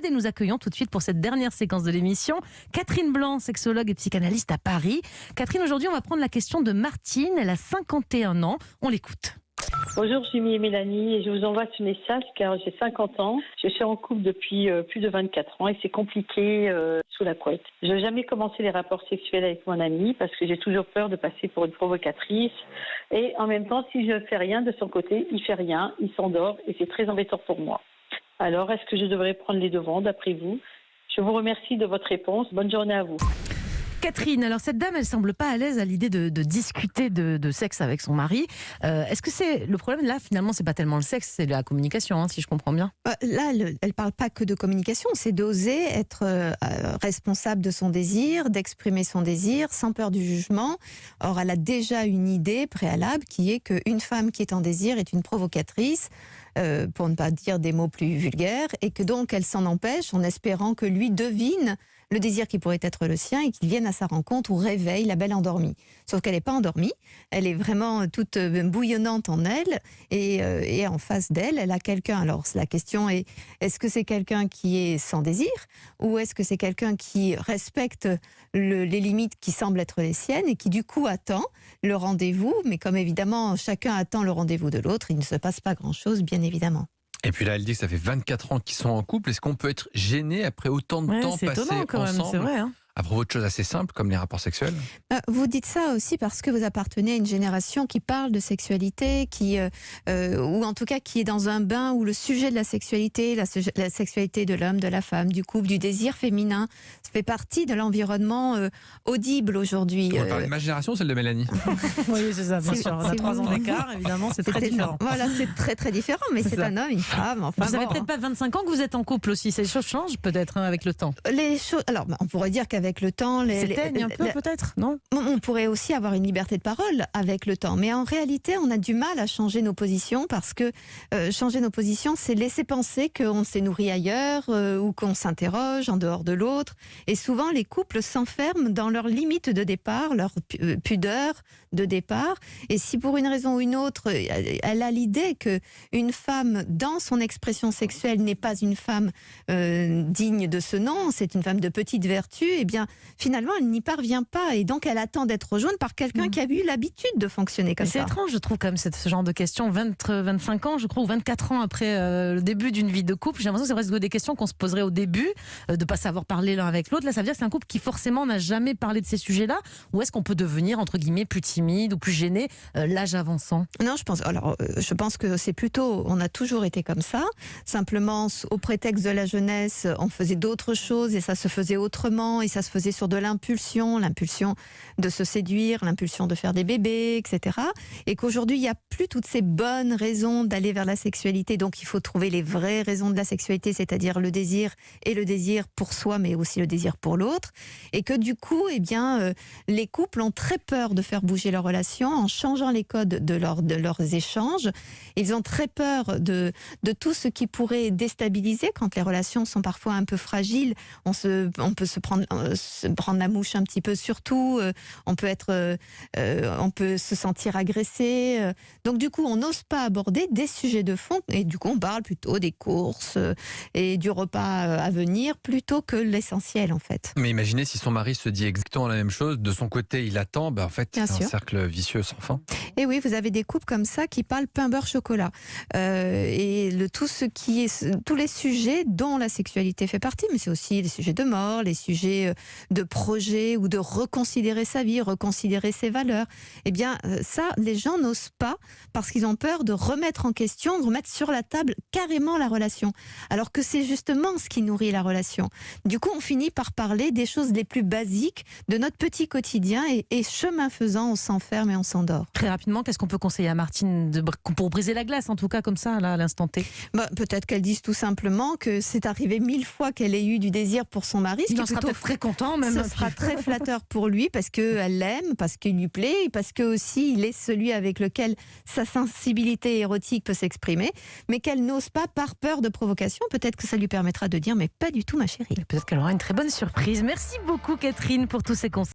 et nous accueillons tout de suite pour cette dernière séquence de l'émission Catherine Blanc, sexologue et psychanalyste à Paris. Catherine, aujourd'hui on va prendre la question de Martine, elle a 51 ans, on l'écoute. Bonjour Jimmy et Mélanie, et je vous envoie ce message car j'ai 50 ans. Je suis en couple depuis plus de 24 ans et c'est compliqué sous la couette. Je n'ai jamais commencé les rapports sexuels avec mon ami parce que j'ai toujours peur de passer pour une provocatrice. Et en même temps, si je ne fais rien de son côté, il fait rien, il s'endort et c'est très embêtant pour moi. Alors, est-ce que je devrais prendre les devants d'après vous ? Je vous remercie de votre réponse. Bonne journée à vous. Catherine, alors cette dame, elle semble pas à l'aise à l'idée de discuter de sexe avec son mari. Est-ce que c'est le problème là, finalement, c'est pas tellement le sexe, c'est la communication, si je comprends bien. Là, elle parle pas que de communication, c'est d'oser être responsable de son désir, d'exprimer son désir sans peur du jugement. Or, elle a déjà une idée préalable qui est qu'une femme qui est en désir est une provocatrice, pour ne pas dire des mots plus vulgaires, et que donc elle s'en empêche en espérant que lui devine le désir qui pourrait être le sien et qu'il vienne à sa rencontre ou réveille la belle endormie. Sauf qu'elle n'est pas endormie, elle est vraiment toute bouillonnante en elle et en face d'elle, elle a quelqu'un. Alors la question est, est-ce que c'est quelqu'un qui est sans désir ou est-ce que c'est quelqu'un qui respecte les limites qui semblent être les siennes et qui du coup attend le rendez-vous, mais comme évidemment chacun attend le rendez-vous de l'autre, il ne se passe pas grand-chose, bien évidemment. Et puis là, elle dit que ça fait 24 ans qu'ils sont en couple. Est-ce qu'on peut être gêné après autant de temps passé quand même, ensemble, c'est vrai, hein. à propos de choses assez simples comme les rapports sexuels? Vous dites ça aussi parce que vous appartenez à une génération qui parle de sexualité, ou en tout cas qui est dans un bain où le sujet de la sexualité, la sexualité de l'homme, de la femme, du couple, du désir féminin, ça fait partie de l'environnement audible aujourd'hui. On va parler de ma génération, celle de Mélanie. Oui, c'est ça, bien sûr. On a 3 ans d'écart, évidemment, c'est très différent. Voilà, c'est très très différent, mais c'est un homme, une femme. Enfin, vous n'avez peut-être pas 25 ans que vous êtes en couple aussi, ces choses changent peut-être avec le temps. Les choses, alors on pourrait dire qu'avec le temps, s'éteignent un peu peut-être, non ? On pourrait aussi avoir une liberté de parole avec le temps, mais en réalité, on a du mal à changer nos positions parce que changer nos positions, c'est laisser penser qu'on s'est nourri ailleurs ou qu'on s'interroge en dehors de l'autre. Et souvent, les couples s'enferment dans leurs limites de départ, leur pudeur de départ. Et si pour une raison ou une autre, elle a l'idée qu'une femme, dans son expression sexuelle, n'est pas une femme digne de ce nom, c'est une femme de petite vertu, eh bien, finalement, elle n'y parvient pas. Et donc, elle attend d'être rejointe par quelqu'un qui a eu l'habitude de fonctionner comme ça. C'est étrange, je trouve, comme ce genre de questions. 25 ans, je crois, ou 24 ans après le début d'une vie de couple, j'ai l'impression que c'est presque des questions qu'on se poserait au début, de ne pas savoir parler l'un avec l'autre. Là, ça veut dire que c'est un couple qui, forcément, n'a jamais parlé de ces sujets-là. Ou est-ce qu'on peut devenir, entre guillemets, plus timide ou plus gêné l'âge avançant ? Non, je pense que c'est plutôt, on a toujours été comme ça. Simplement, au prétexte de la jeunesse, on faisait d'autres choses et ça se faisait autrement et ça se faisait sur de l'impulsion de se séduire, l'impulsion de faire des bébés, etc. Et qu'aujourd'hui, il n'y a plus toutes ces bonnes raisons d'aller vers la sexualité. Donc, il faut trouver les vraies raisons de la sexualité, c'est-à-dire le désir et le désir pour soi, mais aussi le désir pour l'autre. Et que du coup, les couples ont très peur de faire bouger leur relation en changeant les codes de leurs échanges. Ils ont très peur de tout ce qui pourrait déstabiliser quand les relations sont parfois un peu fragiles. On peut se prendre la mouche un petit peu surtout. On peut se sentir agressé. Donc du coup, on n'ose pas aborder des sujets de fond et du coup, on parle plutôt des courses et du repas à venir plutôt que l'essentiel en fait. Mais imaginez si son mari se dit exactement la même chose, de son côté il attend, en fait c'est un cercle vicieux sans fin. Et oui, vous avez des couples comme ça qui parlent pain, beurre, chocolat. Tous les sujets dont la sexualité fait partie, mais c'est aussi les sujets de mort, les sujets de projet ou de reconsidérer sa vie, reconsidérer ses valeurs. Eh bien, ça, les gens n'osent pas parce qu'ils ont peur de remettre en question, de remettre sur la table carrément la relation. Alors que c'est justement ce qui nourrit la relation. Du coup, on finit par parler des choses les plus basiques de notre petit quotidien et chemin faisant, on s'enferme et on s'endort. Très rapidement, qu'est-ce qu'on peut conseiller à Martine pour briser la glace, en tout cas comme ça, là, à l'instant T ? Peut-être qu'elle dise tout simplement que c'est arrivé 1000 fois qu'elle ait eu du désir pour son mari. Il en sera peut-être très content, même. Ce sera très flatteur pour lui parce qu'elle l'aime, parce qu'il lui plaît, et parce que aussi il est celui avec lequel sa sensibilité érotique peut s'exprimer, mais qu'elle n'ose pas par peur de provocation. Peut-être que ça lui permettra de dire mais pas du tout ma chérie. Peut-être qu'elle aura une très bonne surprise. Merci beaucoup Catherine pour tous ces conseils.